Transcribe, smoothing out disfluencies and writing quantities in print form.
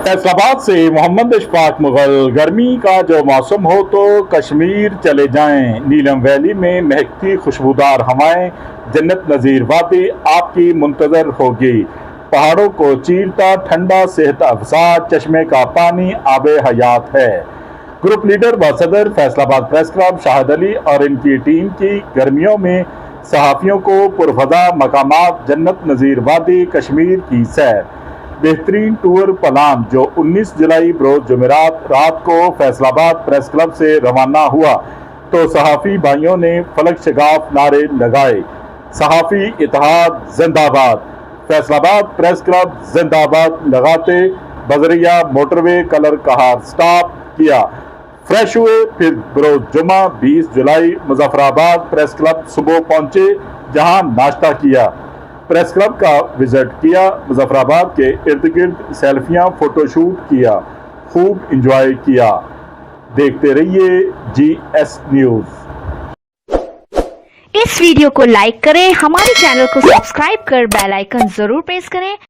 फैसलाबाद से मोहम्मद इशफाक मुगल। गर्मी का जो मौसम हो तो कश्मीर चले जाएं। नीलम वैली में महकती खुशबूदार हवाएं, जन्नत नज़ीर वादी आपकी मुंतजर होगी। पहाड़ों को चीरता ठंडा सेहत अफजा चश्मे का पानी आबे हयात है। ग्रुप लीडर व सदर फैसलाबाद प्रेस क्लब शाहिद अली और इनकी टीम की गर्मियों में सहाफ़ियों को पुरफजा मकामात जन्नत नज़ीर वादी कश्मीर की सैर। बेहतरीन टूर प्लान जो 19 जुलाई बरोज जुमेरात रात को फैसलाबाद प्रेस क्लब से रवाना हुआ तो सहाफ़ी भाइयों ने फलक शगाफ नारे लगाए। सहाफ़ी इत्तेहाद जिंदाबाद, फैसलाबाद प्रेस क्लब जिंदाबाद लगाते बजरिया मोटरवे कलर कहार स्टॉप किया। फ्रेश हुए, फिर बरोज जुमा 20 जुलाई मुजफ्फराबाद प्रेस क्लब सुबह पहुंचे, जहां नाश्ता किया, प्रेस क्लब का विजिट किया, मुजफ्फराबाद के इर्द गिर्द सेल्फियां फोटोशूट किया, खूब इंजॉय किया। देखते रहिए GS न्यूज़। इस वीडियो को लाइक करें, हमारे चैनल को सब्सक्राइब कर बेल आइकन जरूर प्रेस करें